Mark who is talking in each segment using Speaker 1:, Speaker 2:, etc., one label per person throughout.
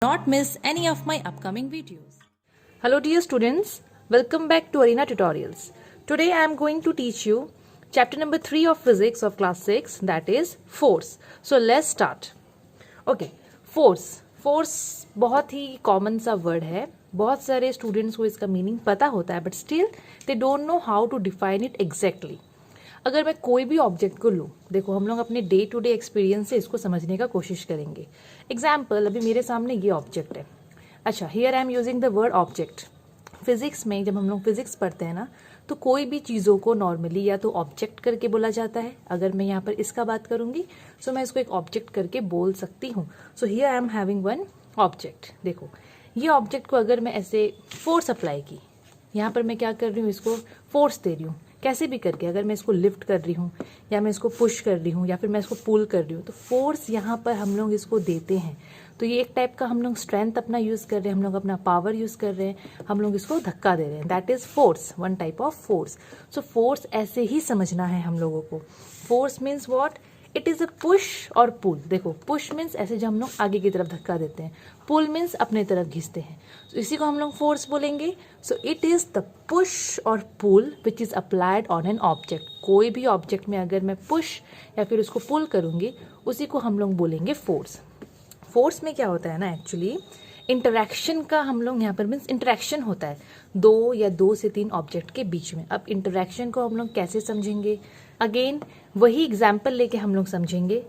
Speaker 1: Not miss any of my upcoming videos. Hello dear students, welcome back to Arena Tutorials. Today I am going to teach you chapter number 3 of physics of class 6, that is force. So let's start. Okay, force बहुत ही common सा word है. बहुत सारे students को इसका meaning पता होता है, but still they don't know how to define it exactly. अगर मैं कोई भी ऑब्जेक्ट को लूँ, देखो हम लोग अपने डे टू डे एक्सपीरियंस से इसको समझने का कोशिश करेंगे. एग्जाम्पल, अभी मेरे सामने ये ऑब्जेक्ट है. अच्छा, here I am using the word object. Physics में जब हम लोग फिजिक्स पढ़ते हैं ना, तो कोई भी चीज़ों को नॉर्मली या तो ऑब्जेक्ट करके बोला जाता है. अगर मैं यहाँ पर इसका बात करूँगी तो मैं इसको एक ऑब्जेक्ट करके बोल सकती हूँ. So here I am having one object. देखो ये ऑब्जेक्ट को अगर मैं ऐसे फोर्स अप्लाई की, यहाँ पर मैं क्या कर रही हूँ, इसको फोर्स दे रही हूँ कैसे भी करके. अगर मैं इसको लिफ्ट कर रही हूँ या मैं इसको पुश कर रही हूँ या फिर मैं इसको पुल कर रही हूँ, तो फोर्स यहाँ पर हम लोग इसको देते हैं. तो ये एक टाइप का हम लोग स्ट्रेंथ अपना यूज़ कर रहे हैं, हम लोग अपना पावर यूज़ कर रहे हैं, हम लोग इसको धक्का दे रहे हैं. That is force, one type of force. So force ऐसे ही समझना है हम लोगों को. Force means what? It is a push और पुल. देखो पुश मीन्स ऐसे जो हम लोग आगे की तरफ धक्का देते हैं, पुल मीन्स अपने तरफ घिसते हैं. तो इसी को हम लोग फोर्स बोलेंगे. So it is the push और pull which is applied on an object. कोई भी ऑब्जेक्ट में अगर मैं पुश या फिर उसको पुल करूँगी, उसी को हम लोग बोलेंगे फोर्स. फोर्स में क्या होता है ना, एक्चुअली इंटरैक्शन का हम लोग यहाँ पर मीन्स इंटरैक्शन होता है दो या दो से तीन ऑब्जेक्ट के बीच में. अब इंटरैक्शन को हम लोग कैसे समझेंगे? अगेन वही एग्जाम्पल लेके हम लोग समझेंगे.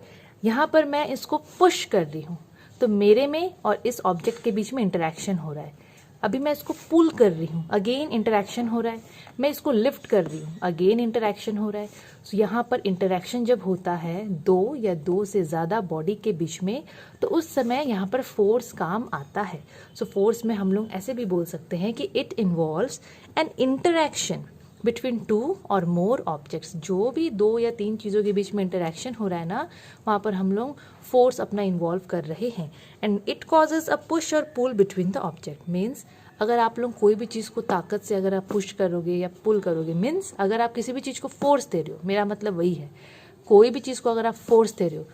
Speaker 1: यहाँ पर मैं इसको पुश कर रही हूँ, तो मेरे में और इस ऑब्जेक्ट के बीच में इंटरैक्शन हो रहा है. अभी मैं इसको पुल कर रही हूँ, अगेन इंटरैक्शन हो रहा है. मैं इसको लिफ्ट कर रही हूँ, अगेन इंटरैक्शन हो रहा है. सो यहाँ पर इंटरैक्शन जब होता है दो या दो से ज़्यादा बॉडी के बीच में, तो उस समय यहाँ पर फोर्स काम आता है. सो फोर्स में हम लोग ऐसे भी बोल सकते हैं कि it involves N interaction between two और मोर ऑब्जेक्ट्स. जो भी दो या तीन चीज़ों के बीच में इंटरैक्शन हो रहा है ना, वहाँ पर हम लोग फोर्स अपना इन्वॉल्व कर रहे हैं. And it causes a push और पुल बिटवीन द ऑब्जेक्ट. मीन्स अगर आप लोग कोई भी चीज़ को ताकत से अगर आप पुश करोगे या पुल करोगे, मीन्स अगर आप किसी भी चीज़ को फोर्स दे रहे हो, मेरा मतलब वही है, कोई भी चीज़ को अगर आप फोर्स दे रहे हो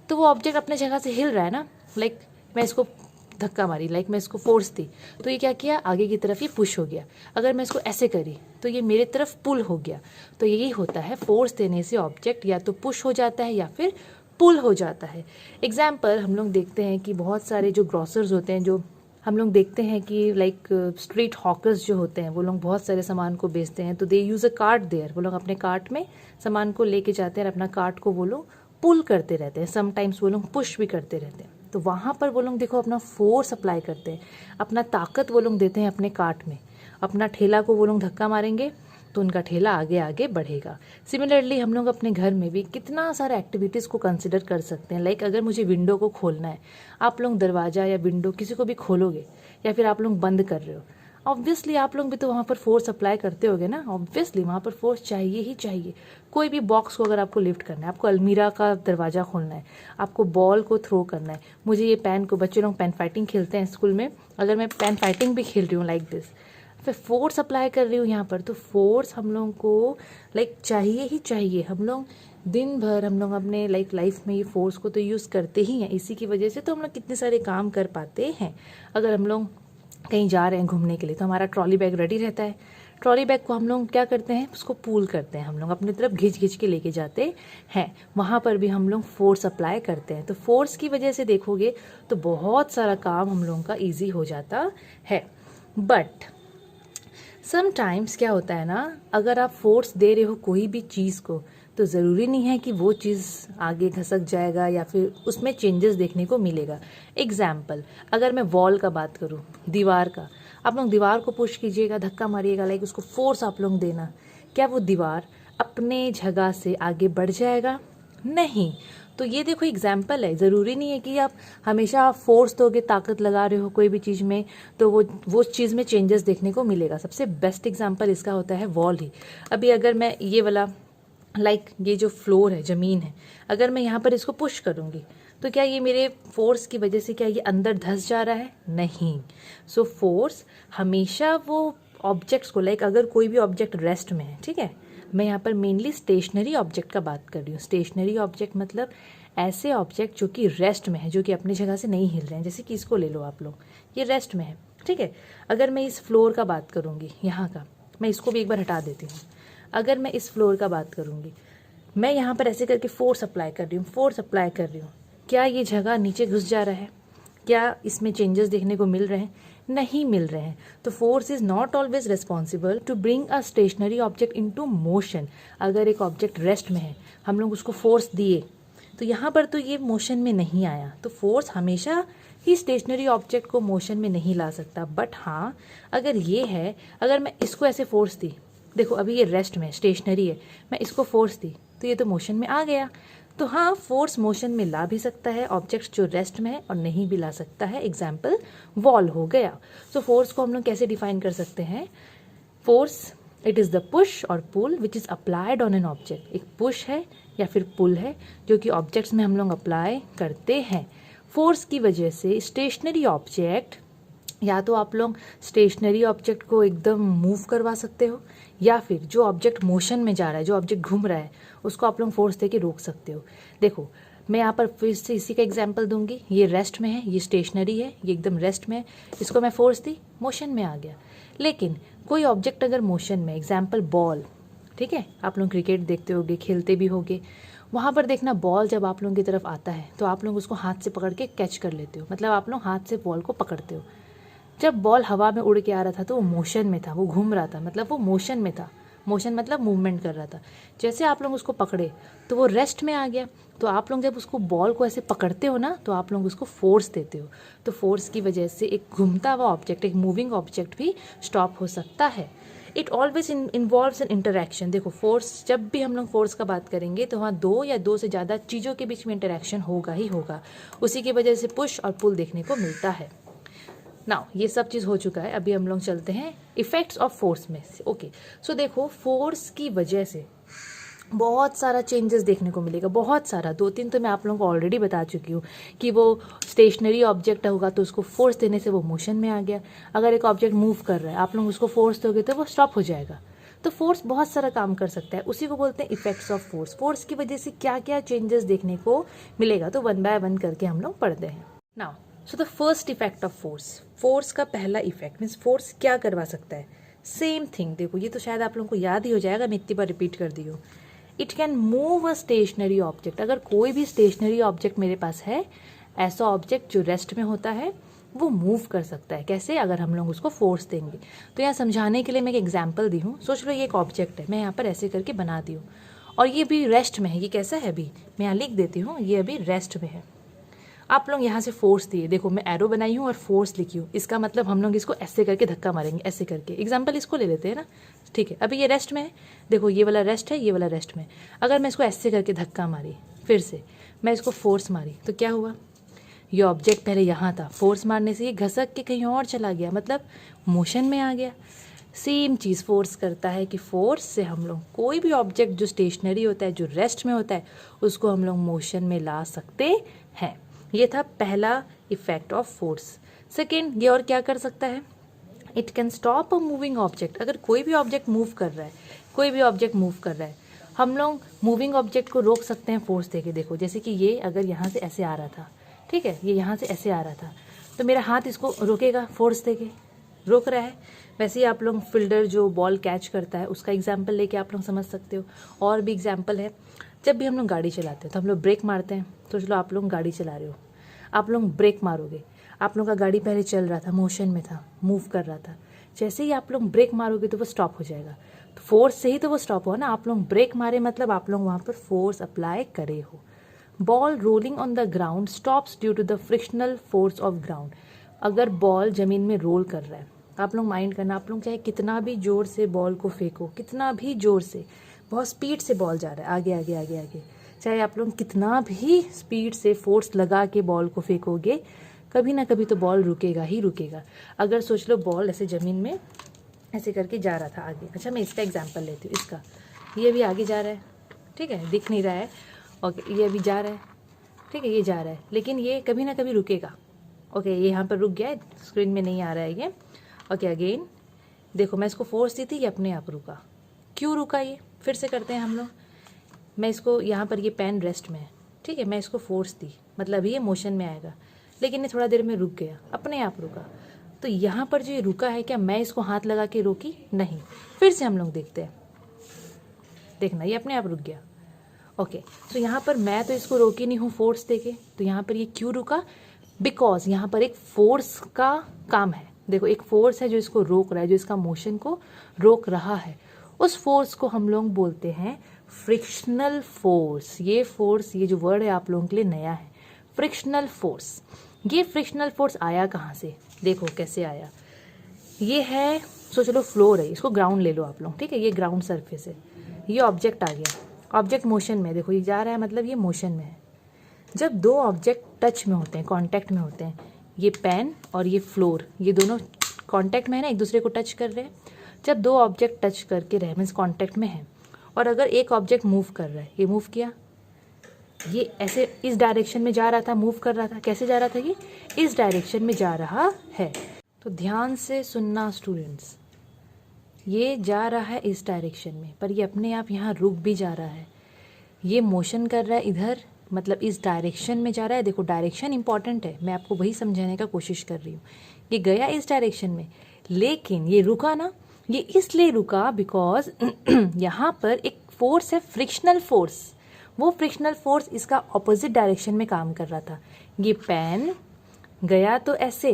Speaker 1: तो वो ऑब्जेक्ट अपने जगह से हिल रहा है ना. लाइक मैं इसको धक्का मारी, लाइक मैं इसको फोर्स दी, तो ये क्या किया, आगे की तरफ ये पुश हो गया. अगर मैं इसको ऐसे करी तो ये मेरे तरफ पुल हो गया. तो यही होता है, फोर्स देने से ऑब्जेक्ट या तो पुश हो जाता है या फिर पुल हो जाता है. एग्जाम्पल हम लोग देखते हैं कि बहुत सारे जो ग्रॉसर्स होते हैं, जो हम लोग देखते हैं कि लाइक स्ट्रीट हॉकर्स जो होते हैं, वो लोग बहुत सारे सामान को बेचते हैं. तो दे यूज़ अ कार्ट देयर. वो लोग अपने कार्ट में सामान को लेके जाते हैं और अपना कार्ट को वो लोग पुल करते रहते हैं. समटाइम्स वो लोग पुश भी करते रहते हैं. तो वहाँ पर वो लोग देखो अपना फोर्स अप्लाई करते हैं, अपना ताकत वो लोग देते हैं अपने कार्ट में. अपना ठेला को वो लोग धक्का मारेंगे तो उनका ठेला आगे आगे बढ़ेगा. सिमिलरली हम लोग अपने घर में भी कितना सारा एक्टिविटीज़ को कंसिडर कर सकते हैं. लाइक अगर मुझे विंडो को खोलना है, आप लोग दरवाज़ा या विंडो किसी को भी खोलोगे या फिर आप लोग बंद कर रहे हो, ऑब्वियसली आप लोग भी तो वहाँ पर फोर्स अप्लाई करते होगे ना. ऑब्वियसली वहाँ पर फोर्स चाहिए ही चाहिए. कोई भी बॉक्स को अगर आपको लिफ्ट करना है, आपको अलमीरा का दरवाज़ा खोलना है, आपको बॉल को थ्रो करना है, मुझे ये पेन को, बच्चे लोग पेन फाइटिंग खेलते हैं स्कूल में, अगर मैं पेन फाइटिंग भी खेल रही हूँ लाइक दिस, फिर फोर्स अप्लाई कर रही हूँ यहाँ पर, तो फोर्स हम लोगों को लाइक चाहिए ही चाहिए. हम लोग दिन भर हम लोग अपने लाइफ में ये फोर्स को तो यूज़ करते ही हैं. इसी की वजह से तो हम लोग कितने सारे काम कर पाते हैं. अगर हम लोग कहीं जा रहे हैं घूमने के लिए, तो हमारा ट्रॉली बैग रेडी रहता है. ट्रॉली बैग को हम लोग क्या करते हैं, उसको पुल करते हैं, हम लोग अपनी तरफ घिंच के लेके जाते हैं. वहाँ पर भी हम लोग फोर्स अप्लाई करते हैं. तो फोर्स की वजह से देखोगे तो बहुत सारा काम हम लोगों का ईजी हो जाता है. बट समटाइम्स क्या होता है ना, अगर आप फोर्स दे रहे हो कोई भी चीज़ को, तो ज़रूरी नहीं है कि वो चीज़ आगे घसक जाएगा या फिर उसमें चेंजेस देखने को मिलेगा. एग्जाम्पल, अगर मैं वॉल का बात करूँ, दीवार का, आप लोग दीवार को पुश कीजिएगा, धक्का मारिएगा, लाइक उसको फोर्स आप लोग देना, क्या वो दीवार अपने जगह से आगे बढ़ जाएगा? नहीं. तो ये देखो एग्जाम्पल है. ज़रूरी नहीं है कि आप हमेशा फोर्स दोगे, ताकत लगा रहे हो कोई भी चीज़ में, तो वो चीज़ में चेंजेस देखने को मिलेगा. सबसे बेस्ट एग्जाम्पल इसका होता है वॉल ही. अभी अगर मैं ये वाला लाइक ये जो फ्लोर है, ज़मीन है, अगर मैं यहाँ पर इसको पुश करूँगी, तो क्या ये मेरे फोर्स की वजह से क्या ये अंदर धंस जा रहा है? नहीं. सो फोर्स हमेशा वो ऑब्जेक्ट्स को, लाइक अगर कोई भी ऑब्जेक्ट रेस्ट में है, ठीक है, मैं यहाँ पर मेनली स्टेशनरी ऑब्जेक्ट का बात कर रही हूँ. स्टेशनरी ऑब्जेक्ट मतलब ऐसे ऑब्जेक्ट जो कि रेस्ट में है, जो कि अपनी जगह से नहीं हिल रहे हैं, जैसे कि इसको ले लो आप लोग, ये रेस्ट में है, ठीक है। अगर मैं इस फ्लोर का बात करूँगी, यहाँ का, मैं इसको भी एक बार हटा देती हूँ। अगर मैं इस फ्लोर का बात करूँगी, मैं यहाँ पर ऐसे करके फोर्स अप्लाई कर रही हूँ, फोर्स अप्लाई कर रही हूँ, क्या ये जगह नीचे घुस जा रहा है? क्या इसमें चेंजेस देखने को मिल रहे हैं? नहीं मिल रहे हैं। तो force is not always responsible to bring a stationary object into motion. अगर एक ऑब्जेक्ट रेस्ट में है, हम लोग उसको फोर्स दिए, तो यहाँ पर तो ये मोशन में नहीं आया, तो फोर्स हमेशा ही स्टेशनरी ऑब्जेक्ट को मोशन में नहीं ला सकता। बट हाँ, अगर ये है, अगर मैं इसको ऐसे फोर्स दी, देखो अभी ये रेस्ट में स्टेशनरी है, मैं इसको फोर्स दी तो ये तो मोशन में आ गया। तो हाँ, फोर्स मोशन में ला भी सकता है ऑब्जेक्ट्स जो रेस्ट में है, और नहीं भी ला सकता है। एग्जाम्पल वॉल हो गया। तो फोर्स को हम लोग कैसे डिफाइन कर सकते हैं? Force, it is the push और pull which is applied on an object. एक पुश है या फिर पुल है जो कि ऑब्जेक्ट्स में हम लोग अप्लाई करते हैं। फोर्स की वजह से स्टेशनरी ऑब्जेक्ट, या तो आप लोग स्टेशनरी ऑब्जेक्ट को एकदम मूव करवा सकते हो, या फिर जो ऑब्जेक्ट मोशन में जा रहा है, जो ऑब्जेक्ट घूम रहा है, उसको आप लोग फोर्स देके रोक सकते हो। देखो मैं यहाँ पर फिर से इसी का एग्जांपल दूंगी। ये रेस्ट में है, ये स्टेशनरी है, ये एकदम रेस्ट में है, इसको मैं फोर्स दी, मोशन में आ गया। लेकिन कोई ऑब्जेक्ट अगर मोशन में, एग्जाम्पल बॉल, ठीक है, आप लोग क्रिकेट देखते होगे, खेलते भी होगे, वहाँ पर देखना बॉल जब आप लोगों की तरफ आता है तो आप लोग उसको हाथ से पकड़ के कैच कर लेते हो, मतलब आप लोग हाथ से बॉल को पकड़ते हो। जब बॉल हवा में उड़ के आ रहा था तो वो मोशन में था, वो घूम रहा था, मतलब वो मोशन में था। मोशन मतलब मूवमेंट कर रहा था। जैसे आप लोग उसको पकड़े तो वो रेस्ट में आ गया। तो आप लोग जब उसको बॉल को ऐसे पकड़ते हो ना, तो आप लोग उसको फोर्स देते हो। तो फोर्स की वजह से एक घूमता हुआ ऑब्जेक्ट, एक मूविंग ऑब्जेक्ट भी स्टॉप हो सकता है। It always involves N interaction. देखो फोर्स, जब भी हम लोग फोर्स का बात करेंगे तो वहाँ दो या दो से ज़्यादा चीज़ों के बीच में इंटरैक्शन होगा ही होगा। उसी की वजह से पुश और पुल देखने को मिलता है। नाउ ये सब चीज़ हो चुका है, अभी हम लोग चलते हैं इफेक्ट्स ऑफ फोर्स में से। ओके, सो देखो फोर्स की वजह से बहुत सारा चेंजेस देखने को मिलेगा, बहुत सारा। दो तीन तो मैं आप लोगों को ऑलरेडी बता चुकी हूँ कि वो स्टेशनरी ऑब्जेक्ट होगा तो उसको फोर्स देने से वो मोशन में आ गया। अगर एक ऑब्जेक्ट मूव कर रहा है, आप लोग उसको फोर्स दोगे तो वो स्टॉप हो जाएगा। तो फोर्स बहुत सारा काम कर सकता है, उसी को बोलते हैं इफेक्ट्स ऑफ फोर्स। फोर्स की वजह से क्या क्या चेंजेस देखने को मिलेगा, तो वन बाय वन करके हम लोग पढ़ते हैं। Now so the first effect of force, force का पहला इफेक्ट मीन्स फोर्स क्या करवा सकता है। सेम थिंग, देखो ये तो शायद आप लोगों को याद ही हो जाएगा, मैं इतनी बार रिपीट कर दी हूँ। It can move a stationary object. अगर कोई भी स्टेशनरी ऑब्जेक्ट मेरे पास है, ऐसा ऑब्जेक्ट जो रेस्ट में होता है, वो मूव कर सकता है। कैसे? अगर हम लोग उसको फोर्स देंगे। तो यहाँ समझाने के लिए मैं एक एग्जाम्पल दी हूँ। सोच लो ये एक ऑब्जेक्ट है, मैं यहाँ पर ऐसे करके बना दी हूँ, और ये भी रेस्ट में है। ये कैसा है अभी, मैं यहाँ लिख देती हूँ, ये अभी रेस्ट में है। आप लोग यहाँ से फोर्स दिए, देखो मैं एरो बनाई हूँ और फोर्स लिखी हूँ, इसका मतलब हम लोग इसको ऐसे करके धक्का मारेंगे, ऐसे करके। एग्जाम्पल इसको ले लेते हैं ना, ठीक है। अभी ये रेस्ट में है, देखो ये वाला रेस्ट है, ये वाला रेस्ट में। अगर मैं इसको ऐसे करके धक्का मारी, फिर से मैं इसको फोर्स मारी, तो क्या हुआ? ये ऑब्जेक्ट पहले यहाँ था, फोर्स मारने से ये घसक के कहीं और चला गया, मतलब मोशन में आ गया। सेम चीज़ फोर्स करता है कि फोर्स से हम लोग कोई भी ऑब्जेक्ट जो स्टेशनरी होता है, जो रेस्ट में होता है, उसको हम लोग मोशन में ला सकते हैं। ये था पहला इफेक्ट ऑफ फोर्स। सेकेंड, ये और क्या कर सकता है? It can stop a moving object. अगर कोई भी ऑब्जेक्ट मूव कर रहा है, कोई भी ऑब्जेक्ट मूव कर रहा है, हम लोग मूविंग ऑब्जेक्ट को रोक सकते हैं फोर्स देके। देखो जैसे कि ये अगर यहाँ से ऐसे आ रहा था, ठीक है, ये यहाँ से ऐसे आ रहा था, तो मेरा हाथ इसको रोकेगा, फोर्स देके रोक रहा है। वैसे ही आप लोग फील्डर जो बॉल कैच करता है, उसका एग्जाम्पल लेके आप लोग समझ सकते हो। और भी एग्जाम्पल है, जब भी हम लोग गाड़ी चलाते हैं तो हम लोग ब्रेक मारते हैं। तो चलो आप लोग गाड़ी चला रहे हो, आप लोग ब्रेक मारोगे, आप लोग का गाड़ी पहले चल रहा था, मोशन में था, मूव कर रहा था, जैसे ही आप लोग ब्रेक मारोगे तो वो स्टॉप हो जाएगा। तो फोर्स से ही तो वो स्टॉप हुआ ना, आप लोग ब्रेक मारे मतलब आप लोग वहाँ पर फोर्स अप्लाई करे हो। Ball rolling on the ground stops due to the frictional force of ground. अगर बॉल जमीन में रोल कर रहा है, आप लोग माइंड करना, आप लोग चाहे कितना भी जोर से बॉल को फेंको, कितना भी जोर से, बहुत स्पीड से बॉल जा रहा है आगे आगे आगे आगे, चाहे आप लोग कितना भी स्पीड से फोर्स लगा के बॉल को फेंकोगे, कभी ना कभी तो बॉल रुकेगा ही रुकेगा। अगर सोच लो बॉल ऐसे ज़मीन में ऐसे करके जा रहा था आगे, अच्छा मैं इसका एग्जांपल लेती हूँ, इसका, ये भी आगे जा रहा है, ठीक है, दिख नहीं रहा है, ओके, ये अभी जा रहा है, ठीक है, ये जा रहा है, लेकिन ये कभी ना कभी रुकेगा। ओके, ये यहाँ पर रुक गया है, स्क्रीन में नहीं आ रहा है ये। ओके अगेन देखो, मैं इसको फोर्स दी थी, ये अपने आप रुका। क्यों रुका ये? फिर से करते हैं हम लोग। मैं इसको यहाँ पर, ये पेन रेस्ट में है, ठीक है, मैं इसको फोर्स दी, मतलब ये मोशन में आएगा, लेकिन ये थोड़ा देर में रुक गया, अपने आप रुका। तो यहाँ पर जो ये रुका है, क्या मैं इसको हाथ लगा के रोकी? नहीं। फिर से हम लोग देखते हैं, देखना ये अपने आप रुक गया। ओके, तो यहाँ पर मैं तो इसको रोकी नहीं हूँ फोर्स देके, तो यहाँ पर ये क्यों रुका? बिकॉज यहाँ पर एक फोर्स का काम है। देखो, एक फोर्स है जो इसको रोक रहा है, जो इसका मोशन को रोक रहा है। उस फोर्स को हम लोग बोलते हैं फ्रिक्शनल फोर्स। ये फोर्स, ये जो वर्ड है आप लोगों के लिए नया है, फ्रिक्शनल फोर्स। ये फ्रिक्शनल फोर्स आया कहाँ से? देखो कैसे आया। ये है, सोच लो फ्लोर है, इसको ग्राउंड ले लो आप लोग, ठीक है, ये ग्राउंड सरफेस है, ये ऑब्जेक्ट आ गया, ऑब्जेक्ट मोशन में, देखो ये जा रहा है, मतलब ये मोशन में है। जब दो ऑब्जेक्ट टच में होते हैं, कांटेक्ट में होते हैं, ये पेन और ये फ्लोर, ये दोनों कांटेक्ट में है ना, एक दूसरे को टच कर रहे हैं। जब दो ऑब्जेक्ट टच करके रहे, मीन्स कांटेक्ट में है, और अगर एक ऑब्जेक्ट मूव कर रहा है, ये मूव किया, ये ऐसे इस डायरेक्शन में जा रहा था, मूव कर रहा था, कैसे जा रहा था? ये इस डायरेक्शन में जा रहा है। तो ध्यान से सुनना स्टूडेंट्स, ये जा रहा है इस डायरेक्शन में, पर ये अपने आप यहाँ रुक भी जा रहा है। ये मोशन कर रहा है इधर, मतलब इस डायरेक्शन में जा रहा है। देखो डायरेक्शन इंपॉर्टेंट है, मैं आपको वही समझाने का कोशिश कर रही हूँ। ये गया इस डायरेक्शन में, लेकिन ये रुका ना, ये इसलिए रुका बिकॉज यहाँ पर एक फोर्स है, फ्रिक्शनल फोर्स। वो फ्रिक्शनल फोर्स इसका ऑपोजिट डायरेक्शन में काम कर रहा था। ये पेन गया तो ऐसे,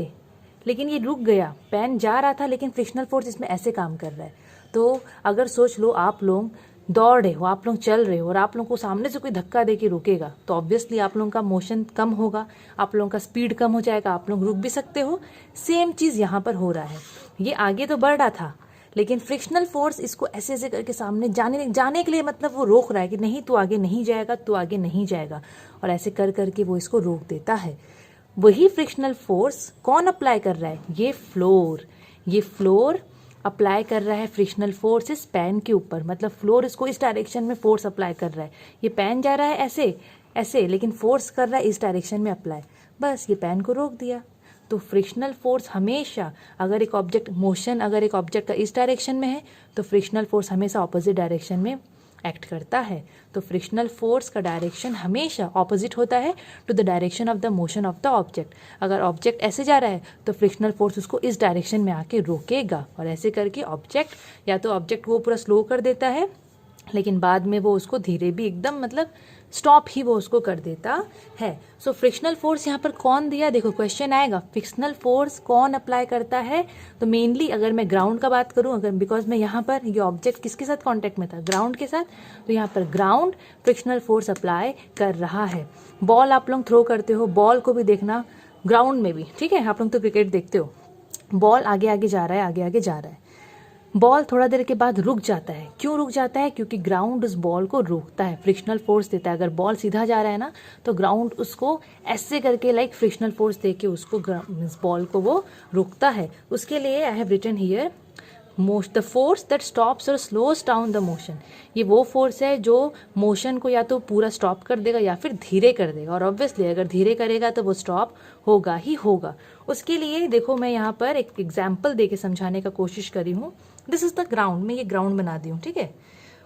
Speaker 1: लेकिन ये रुक गया। पेन जा रहा था, लेकिन फ्रिक्शनल फोर्स इसमें ऐसे काम कर रहा है। तो अगर सोच लो आप लोग दौड़ रहे हो, आप लोग चल रहे हो, और आप लोगों को सामने से कोई धक्का दे के रोकेगा, तो ऑब्वियसली आप लोगों का मोशन कम होगा, आप लोगों का स्पीड कम हो जाएगा, आप लोग रुक भी सकते हो। सेम चीज़ यहाँ पर हो रहा है। ये आगे तो बढ़ रहा था, लेकिन फ्रिक्शनल फोर्स इसको ऐसे ऐसे करके सामने जाने के लिए, मतलब वो रोक रहा है कि नहीं तू आगे नहीं जाएगा, तू आगे नहीं जाएगा, और ऐसे कर करके वो इसको रोक देता है। वही फ्रिक्शनल फोर्स कौन अप्लाई कर रहा है? ये फ्लोर अप्लाई कर रहा है फ्रिक्शनल फोर्स इस पेन के ऊपर, मतलब फ्लोर इसको इस डायरेक्शन में फोर्स अप्लाई कर रहा है। ये पेन जा रहा है ऐसे ऐसे, लेकिन फोर्स कर रहा है इस डायरेक्शन में अप्लाई, बस ये पेन को रोक दिया। तो फ्रिक्शनल फोर्स हमेशा, अगर एक ऑब्जेक्ट का इस डायरेक्शन में है, तो फ्रिक्शनल फोर्स हमेशा ऑपोजिट डायरेक्शन में एक्ट करता है। तो फ्रिक्शनल फोर्स का डायरेक्शन हमेशा ऑपोजिट होता है to the direction of the motion of the object. अगर ऑब्जेक्ट ऐसे जा रहा है, तो फ्रिक्शनल फोर्स उसको इस डायरेक्शन में आके रोकेगा, और ऐसे करके ऑब्जेक्ट, या तो ऑब्जेक्ट को पूरा स्लो कर देता है, लेकिन बाद में वो उसको धीरे भी एकदम, मतलब स्टॉप ही वो उसको कर देता है। सो फ्रिक्शनल फोर्स यहाँ पर कौन दिया? देखो क्वेश्चन आएगा, फ्रिक्शनल फोर्स कौन अप्लाई करता है? तो मेनली अगर मैं ग्राउंड का बात करूँ, अगर बिकॉज मैं यहाँ पर ये ऑब्जेक्ट किसके साथ कांटेक्ट में था? ग्राउंड के साथ, तो यहाँ पर ग्राउंड फ्रिक्शनल फोर्स अप्लाई कर रहा है। बॉल आप लोग थ्रो करते हो, बॉल को भी देखना ग्राउंड में भी, ठीक है, आप लोग तो क्रिकेट देखते हो, बॉल आगे आगे जा रहा है, आगे आगे जा रहा है, बॉल थोड़ा देर के बाद रुक जाता है। क्यों रुक जाता है? क्योंकि ग्राउंड उस बॉल को रोकता है, फ्रिक्शनल फोर्स देता है। अगर बॉल सीधा जा रहा है ना, तो ग्राउंड उसको ऐसे करके लाइक फ्रिक्शनल फोर्स दे के उसको बॉल को वो रोकता है। उसके लिए I have written here the force that stops और स्लोज डाउन द मोशन। ये वो फोर्स है जो मोशन को या तो पूरा स्टॉप कर देगा या फिर धीरे कर देगा, और ऑब्वियसली अगर धीरे करेगा तो वो स्टॉप होगा ही होगा। उसके लिए देखो मैं यहाँ पर एक एग्जाम्पल दे के समझाने का कोशिश करी हूँ। दिस इज द ग्राउंड, मैं ये ग्राउंड बना दी हूँ, ठीक है,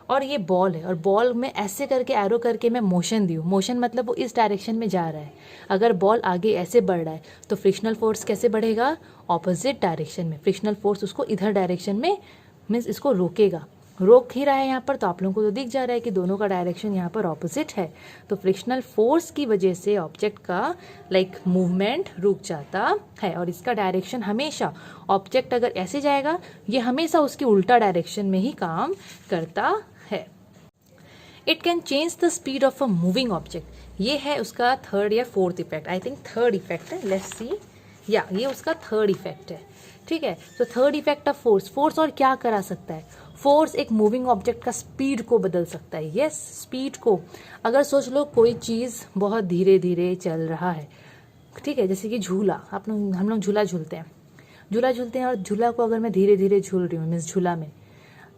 Speaker 1: और ये बॉल है, और बॉल में ऐसे करके एरो करके मैं मोशन दी हूँ। मोशन मतलब वो इस डायरेक्शन में जा रहा है। अगर बॉल आगे ऐसे बढ़ रहा है, तो फ्रिक्शनल फोर्स कैसे बढ़ेगा? ऑपोजिट डायरेक्शन में। फ्रिक्शनल फोर्स उसको इधर डायरेक्शन में, मीन्स इसको रोकेगा, रोक ही रहा है यहाँ पर। तो आप लोगों को तो दिख जा रहा है कि दोनों का डायरेक्शन यहाँ पर ऑपोजिट है। तो फ्रिक्शनल फोर्स की वजह से ऑब्जेक्ट का लाइक मूवमेंट रुक जाता है, और इसका डायरेक्शन हमेशा, ऑब्जेक्ट अगर ऐसे जाएगा, ये हमेशा उसकी उल्टा डायरेक्शन में ही काम करता है। It can change the speed of a moving object. ये है उसका थर्ड या fourth effect, I think third effect है, लेट्स सी, या ये उसका थर्ड इफेक्ट है, ठीक है। तो थर्ड इफेक्ट ऑफ फोर्स और क्या करा सकता है? फोर्स एक मूविंग ऑब्जेक्ट का स्पीड को बदल सकता है। यस, स्पीड को। अगर सोच लो कोई चीज़ बहुत धीरे धीरे चल रहा है, ठीक है, जैसे कि झूला, हम लोग झूला झूलते हैं, और झूला को अगर मैं धीरे धीरे झूल रही हूँ, मीन्स झूला में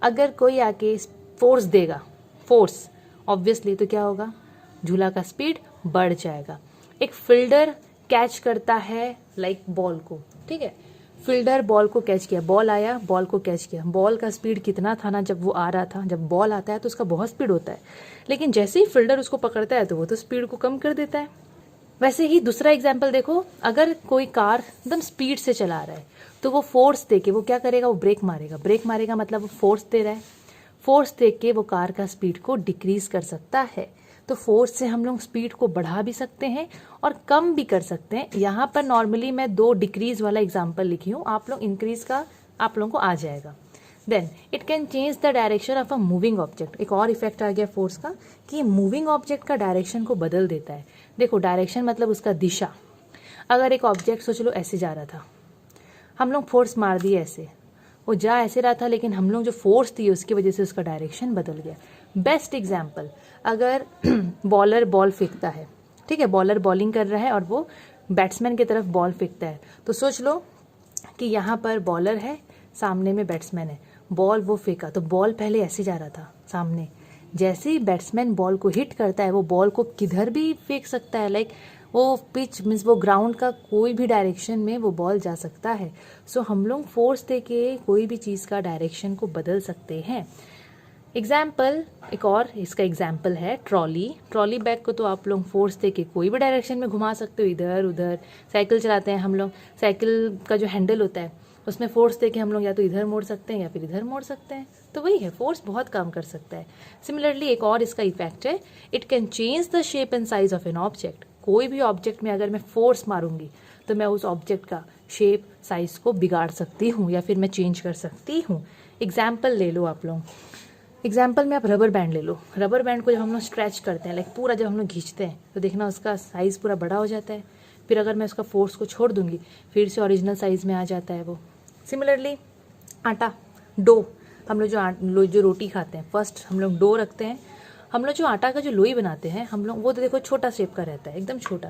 Speaker 1: अगर कोई आके फोर्स देगा, फोर्स ऑब्वियसली, तो क्या होगा? झूला का स्पीड बढ़ जाएगा। एक फील्डर कैच करता है लाइक बॉल को, ठीक है, फील्डर बॉल को कैच किया, बॉल आया, बॉल को कैच किया। बॉल का स्पीड कितना था ना जब वो आ रहा था, जब बॉल आता है तो उसका बहुत स्पीड होता है, लेकिन जैसे ही फील्डर उसको पकड़ता है तो वो तो स्पीड को कम कर देता है। वैसे ही दूसरा एग्जाम्पल देखो, अगर कोई कार एकदम स्पीड से चला रहा है तो वो फोर्स दे के वो क्या करेगा, वो ब्रेक मारेगा। ब्रेक मारेगा मतलब वो फोर्स दे रहा है, फोर्स दे के वो कार का स्पीड को डिक्रीज कर सकता है। तो फोर्स से हम लोग स्पीड को बढ़ा भी सकते हैं और कम भी कर सकते हैं। यहाँ पर नॉर्मली मैं 2 डिक्रीज वाला एग्जाम्पल लिखी हूँ, आप लोग इंक्रीज का आप लोगों को आ जाएगा। Then it can change the direction of a moving object. एक और इफेक्ट आ गया फोर्स का कि ये मूविंग ऑब्जेक्ट का डायरेक्शन को बदल देता है। देखो डायरेक्शन मतलब उसका दिशा। अगर एक ऑब्जेक्ट सोच लो ऐसे जा रहा था, हम लोग फोर्स मार दिए ऐसे, वो जा ऐसे रहा था, लेकिन हम लोग जो फोर्स दी उसकी वजह से उसका डायरेक्शन बदल गया। बेस्ट एग्जाम्पल, अगर बॉलर बॉल फेंकता है, ठीक है, बॉलर बॉलिंग कर रहा है और वो बैट्समैन की तरफ बॉल फेंकता है, तो सोच लो कि यहाँ पर बॉलर है, सामने में बैट्समैन है, बॉल वो फेंका तो बॉल पहले ऐसे जा रहा था सामने, जैसे ही बैट्समैन बॉल को हिट करता है वो बॉल को किधर भी फेंक सकता है, लाइक वो पिच मीन्स वो ग्राउंड का कोई भी डायरेक्शन में वो बॉल जा सकता है। सो हम लोग फोर्स दे के कोई भी चीज़ का डायरेक्शन को बदल सकते हैं। एग्जाम्पल, एक और इसका एग्जाम्पल है ट्रॉली। ट्रॉली बैग को तो आप लोग फोर्स दे के कोई भी डायरेक्शन में घुमा सकते हो, इधर उधर। साइकिल चलाते हैं हम लोग, साइकिल का जो हैंडल होता है उसमें फोर्स दे के हम लोग या तो इधर मोड़ सकते हैं या फिर इधर मोड़ सकते हैं। तो वही है, फोर्स बहुत काम कर सकता है। सिमिलरली एक और इसका इफेक्ट है, it can change the shape and size of N object. कोई भी ऑब्जेक्ट में अगर मैं फोर्स मारूंगी तो मैं उस ऑब्जेक्ट का शेप साइज को बिगाड़ सकती हूँ या फिर मैं चेंज कर सकती हूँ। एग्जाम्पल ले लो आप लोग, एग्जाम्पल में आप रबर बैंड ले लो। रबर बैंड को जब हम लोग स्ट्रेच करते हैं, लाइक पूरा जब हम लोग खींचते हैं तो देखना उसका साइज़ पूरा बड़ा हो जाता है, फिर अगर मैं उसका फोर्स को छोड़ दूंगी फिर से ओरिजिनल साइज़ में आ जाता है वो। सिमिलरली आटा, डो, हम लोग जो रोटी खाते हैं, फर्स्ट हम लोग डो रखते हैं, हम लोग जो आटा का जो लोई बनाते हैं हम लोग, वो तो देखो छोटा शेप का रहता है, एकदम छोटा,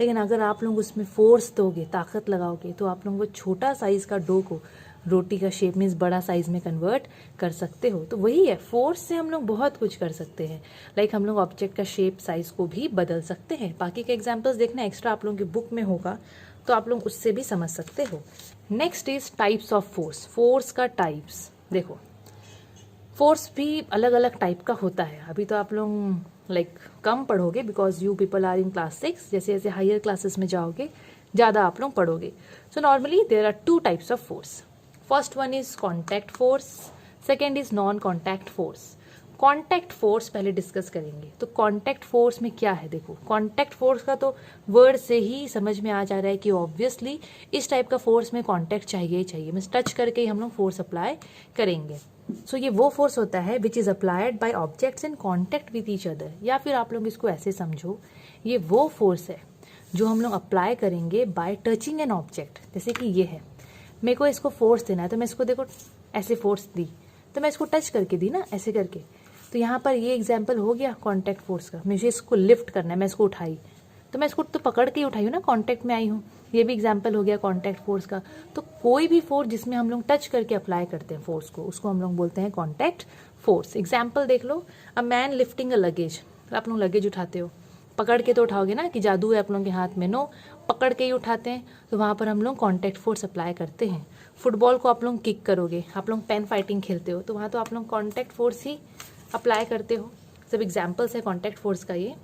Speaker 1: लेकिन अगर आप लोग उसमें फोर्स दोगे, ताकत लगाओगे, तो आप लोग वो छोटा साइज़ का डो को रोटी का शेप मीन्स बड़ा साइज में कन्वर्ट कर सकते हो। तो वही है, फोर्स से हम लोग बहुत कुछ कर सकते हैं, लाइक हम लोग ऑब्जेक्ट का शेप साइज को भी बदल सकते हैं। बाकी के एग्जांपल्स देखना एक्स्ट्रा आप लोगों की बुक में होगा तो आप लोग उससे भी समझ सकते हो। Next is types of force. Force का टाइप्स देखो, फोर्स भी अलग अलग टाइप का होता है। अभी तो आप लोग लाइक कम पढ़ोगे because you people are in class 6, जैसे जैसे हायर क्लासेस में जाओगे ज़्यादा आप लोग पढ़ोगे। So normally there are 2 types of force. First one is contact force, second is non contact force. Contact force पहले डिस्कस करेंगे। तो कॉन्टैक्ट फोर्स में क्या है, देखो कॉन्टैक्ट फोर्स का तो वर्ड से ही समझ में आ जा रहा है कि ऑब्वियसली इस टाइप का फोर्स में कॉन्टैक्ट चाहिए ही चाहिए, मीन्स टच करके ही हम लोग फोर्स अप्लाई करेंगे। सो ये वो फोर्स होता है which is applied bye objects in contact with each other, या फिर आप लोग इसको ऐसे समझो, ये वो फोर्स है जो हम लोग अप्लाई करेंगे बाय टचिंग एन ऑब्जेक्ट। जैसे कि ये है, मेरे को इसको फोर्स देना है तो मैं इसको देखो ऐसे फोर्स दी तो मैं इसको टच करके दी ना, ऐसे करके, तो यहाँ पर ये एग्जाम्पल हो गया कॉन्टैक्ट फोर्स का। मुझे इसको लिफ्ट करना है, मैं इसको उठाई तो मैं इसको तो पकड़ के ही उठाई हूँ ना, कॉन्टैक्ट में आई हूँ, ये भी एग्जाम्पल हो गया कॉन्टैक्ट फोर्स का। तो कोई भी फोर्स जिसमें हम लोग टच करके अप्लाई करते हैं फोर्स को, उसको हम लोग बोलते हैं कॉन्टैक्ट फोर्स। एग्जाम्पल देख लो, a man lifting a luggage. आप लोग लगेज उठाते हो, पकड़ के तो उठाओगे ना कि जादू है आप लोगों के हाथ में, नो, पकड़ के ही उठाते हैं, तो वहाँ पर हम लोग कॉन्टैक्ट फोर्स अप्लाई करते हैं। फुटबॉल को आप लोग किक करोगे, आप लोग पेन फाइटिंग खेलते हो, तो वहाँ तो आप लोग कॉन्टैक्ट फोर्स ही अप्लाई करते हो। सब एग्जाम्पल्स है कॉन्टैक्ट फोर्स का ये।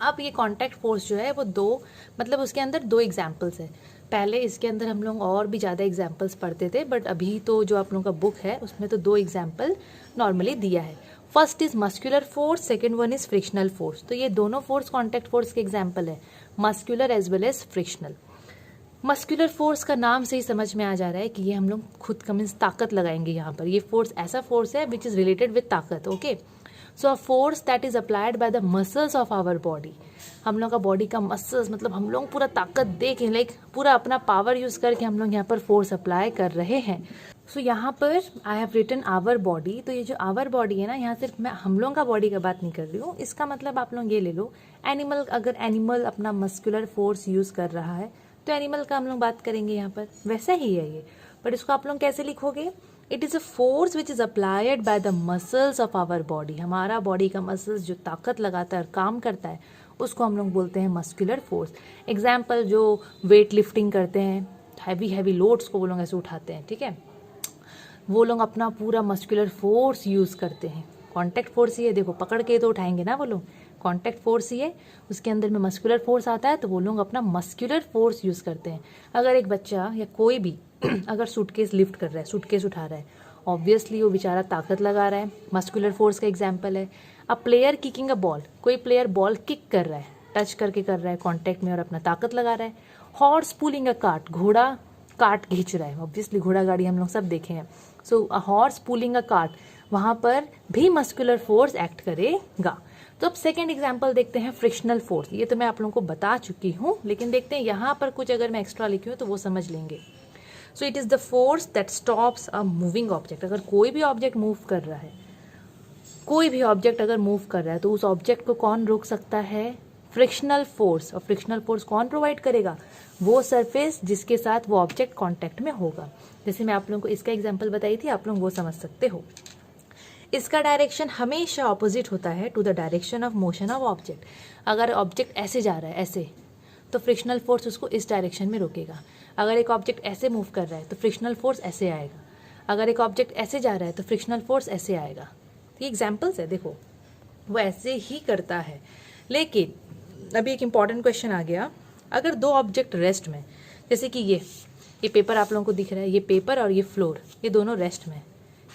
Speaker 1: अब ये कॉन्टैक्ट फोर्स जो है वो दो, मतलब उसके अंदर 2 एग्जाम्पल्स है। पहले इसके अंदर हम लोग और भी ज़्यादा एग्जाम्पल्स पढ़ते थे, बट अभी तो जो आप लोगों का बुक है उसमें तो 2 एग्जाम्पल नॉर्मली दिया है। First is muscular force, second one is frictional force. तो ये दोनों फोर्स कॉन्टैक्ट फोर्स के एग्जाम्पल है, muscular as well as frictional. Muscular force का नाम से ही समझ में आ जा रहा है कि ये हम लोग खुद का मीन्स ताकत लगाएंगे यहाँ पर। ये फोर्स ऐसा फोर्स है विच इज रिलेटेड विद ताकत, okay. So a force that is applied by the muscles of our body. हम लोग का बॉडी का मसल्स, मतलब हम लोग पूरा ताकत दे के, लाइक पूरा अपना पावर यूज करके हम लोग यहाँ पर फोर्स अप्लाई कर रहे हैं। सो यहाँ पर I have written our body. तो ये जो आवर बॉडी है ना, यहाँ सिर्फ मैं हम लोग का बॉडी का बात नहीं कर रही हूँ। इसका मतलब आप लोग ये ले लो, एनिमल, अगर एनिमल अपना मस्कुलर फोर्स यूज कर रहा है तो एनिमल का हम लोग बात करेंगे यहाँ पर, वैसा ही है ये। बट इसको आप लोग कैसे लिखोगे, it is a force which is applied by the muscles of our body. हमारा बॉडी का मसल्स जो ताकत लगाता है और काम करता है उसको हम लोग बोलते हैं मस्कुलर फोर्स। एग्जाम्पल, जो वेट लिफ्टिंग करते हैं, हैवी लोड्स को वो लोग ऐसे उठाते हैं, ठीक है, वो लोग अपना पूरा मस्कुलर फोर्स यूज़ करते हैं। कॉन्टैक्ट फोर्स ही है, देखो पकड़ के तो उठाएंगे ना वो लोग, कॉन्टैक्ट फोर्स ही है, उसके अंदर में मस्कुलर फोर्स आता है, तो वो लोग अपना मस्कुलर फोर्स यूज़ करते हैं। अगर एक बच्चा या कोई भी अगर सूटकेस लिफ्ट कर रहा है, सूटकेस उठा रहा है, ऑब्वियसली वो बेचारा ताकत लगा रहा है, मस्कुलर फोर्स का एग्जाम्पल है। अब प्लेयर किकिंग अ बॉल, कोई प्लेयर बॉल किक कर रहा है, टच करके कर रहा है कॉन्टैक्ट में और अपना ताकत लगा रहा है। हॉर्स पुलिंग अ कार्ट, घोड़ा कार्ट खींच रहा है, ऑब्वियसली घोड़ा गाड़ी हम लोग सब देखे हैं। So a horse pulling a cart, वहाँ पर भी मस्कुलर फोर्स एक्ट करेगा। तो अब सेकेंड एग्जाम्पल देखते हैं, फ्रिक्शनल फोर्स। ये तो मैं आप लोगों को बता चुकी हूँ, लेकिन देखते हैं यहाँ पर कुछ अगर मैं एक्स्ट्रा लिखी हूँ तो वो समझ लेंगे। सो it is the force that stops a moving object. अगर कोई भी ऑब्जेक्ट मूव कर रहा है, कोई भी ऑब्जेक्ट अगर मूव कर रहा है तो उस ऑब्जेक्ट को कौन रोक सकता है? Frictional force. और फ्रिक्शनल फोर्स कौन प्रोवाइड करेगा? वो सरफेस जिसके साथ वो ऑब्जेक्ट कांटेक्ट में होगा। जैसे मैं आप लोगों को इसका एग्जांपल बताई थी, आप लोग वो समझ सकते हो। इसका डायरेक्शन हमेशा ऑपोजिट होता है to the direction of motion of object. अगर ऑब्जेक्ट ऐसे जा रहा है, ऐसे, तो फ्रिक्शनल फोर्स उसको इस डायरेक्शन में रोकेगा। अगर एक ऑब्जेक्ट ऐसे मूव कर रहा है तो फ्रिक्शनल फोर्स ऐसे आएगा। अगर एक ऑब्जेक्ट ऐसे जा रहा है तो फ्रिक्शनल फोर्स ऐसे आएगा। ये एग्जाम्पल्स है, देखो वो ऐसे ही करता है। लेकिन अभी एक इम्पॉर्टेंट क्वेश्चन आ गया, अगर दो ऑब्जेक्ट रेस्ट में, जैसे कि ये पेपर आप लोगों को दिख रहा है, ये पेपर और ये फ्लोर, ये दोनों रेस्ट में,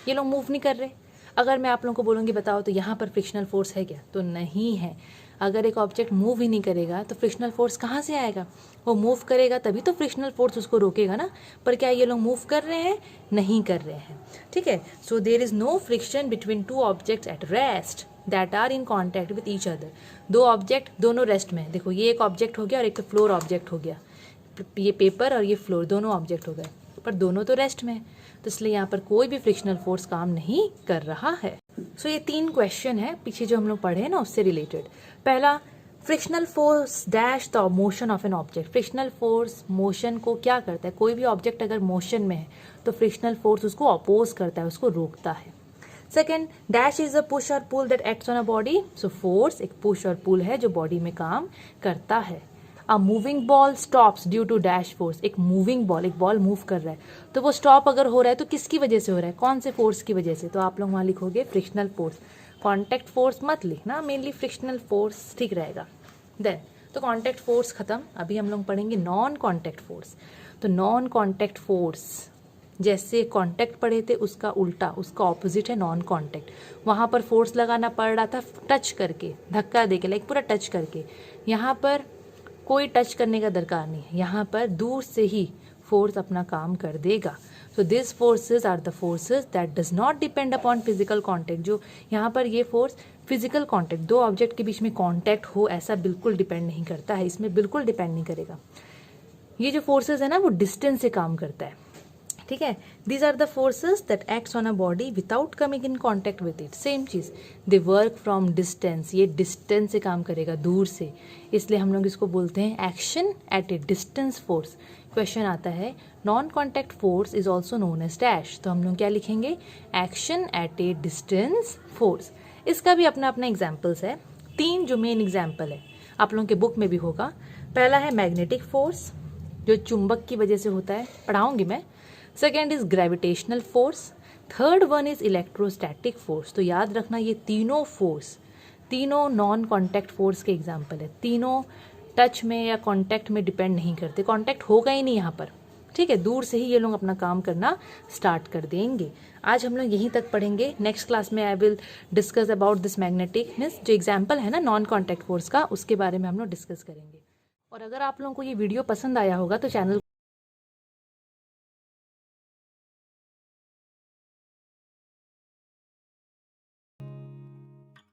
Speaker 1: ये लोग मूव नहीं कर रहे। अगर मैं आप लोगों को बोलूँगी बताओ तो यहाँ पर फ्रिक्शनल फोर्स है क्या? तो नहीं है। अगर एक ऑब्जेक्ट मूव ही नहीं करेगा तो फ्रिक्शनल फोर्स कहाँ से आएगा? वो मूव करेगा तभी तो फ्रिक्शनल फोर्स उसको रोकेगा ना। पर क्या ये लोग मूव कर रहे हैं? नहीं कर रहे हैं, ठीक है। So there is no friction between two objects at rest that are in contact with each other. दो ऑब्जेक्ट दोनों रेस्ट में, देखो ये एक ऑब्जेक्ट हो गया और एक फ्लोर ऑब्जेक्ट हो गया, ये पेपर और ये फ्लोर दोनों ऑब्जेक्ट हो गए, पर दोनों तो रेस्ट में है, तो इसलिए यहाँ पर कोई भी फ्रिक्शनल फोर्स काम नहीं कर रहा है। सो ये 3 क्वेश्चन है पीछे जो हम लोग पढ़े हैं ना, उससे रिलेटेड। पहला, frictional force dash the motion of an object. Frictional force motion को क्या करता है? कोई भी ऑब्जेक्ट अगर मोशन में है तो फ्रिक्शनल फोर्स उसको अपोज करता है, उसको रोकता है। Second, dash is a push और pull that acts on a body. So force एक पुश और पुल है जो बॉडी में काम करता है। A moving ball stops due to dash force. एक मूविंग बॉल, एक बॉल मूव कर रहा है तो वो स्टॉप अगर हो रहा है तो किसकी वजह से हो रहा है? कौन से फोर्स की वजह से? तो आप लोग वहाँ लिखोगे फ्रिक्शनल फोर्स। कॉन्टैक्ट फोर्स मत लिखना, मेनली फ्रिक्शनल फोर्स ठीक रहेगा। देन तो कॉन्टैक्ट फोर्स खत्म। अभी हम लोग पढ़ेंगे नॉन कॉन्टैक्ट फोर्स। तो नॉन कॉन्टैक्ट फोर्स, जैसे कॉन्टैक्ट पढ़े थे उसका उल्टा, उसका ऑपोजिट है नॉन कॉन्टैक्ट। वहाँ पर फोर्स लगाना पड़ रहा था टच करके, धक्का दे के, लाइक पूरा टच करके। यहाँ पर कोई टच करने का दरकार नहीं है, यहाँ पर दूर से ही फोर्स अपना काम कर देगा। So this forces are the forces that does not depend upon physical contact. जो यहाँ पर ये फोर्स फिजिकल कॉन्टैक्ट, दो ऑब्जेक्ट के बीच में कॉन्टैक्ट हो ऐसा बिल्कुल डिपेंड नहीं करता है, इसमें बिल्कुल डिपेंड नहीं करेगा। ये जो फोर्सेज है ना वो डिस्टेंस से काम करता है, ठीक है। These are the forces that acts on a body without coming in contact with it. Same चीज, दे वर्क फ्रॉम डिस्टेंस। ये डिस्टेंस से काम करेगा, दूर से, इसलिए हम लोग इसको बोलते हैं action at a distance force. Question आता है non contact force is also known as dash, तो हम लोग क्या लिखेंगे? Action at a distance force. इसका भी अपना अपना एग्जाम्पल्स है, 3 जो मेन एग्जाम्पल है, आप लोगों के बुक में भी होगा। पहला है मैग्नेटिक फोर्स, जो चुंबक की वजह से होता है, पढ़ाऊंगी मैं। Second is gravitational force. Third one is electrostatic force. तो याद रखना ये तीनों फोर्स, तीनों नॉन कॉन्टैक्ट फोर्स के एग्जाम्पल है। तीनों टच में या कॉन्टैक्ट में डिपेंड नहीं करते, कॉन्टैक्ट होगा ही नहीं यहाँ पर, ठीक है। दूर से ही ये लोग अपना काम करना स्टार्ट कर देंगे। आज हम लोग यहीं तक पढ़ेंगे। नेक्स्ट क्लास में I will discuss about this magnetic, means जो एग्जाम्पल है ना नॉन कॉन्टैक्ट फोर्स का, उसके बारे में हम लोग डिस्कस करेंगे। और अगर आप लोगों को ये वीडियो पसंद आया होगा तो चैनल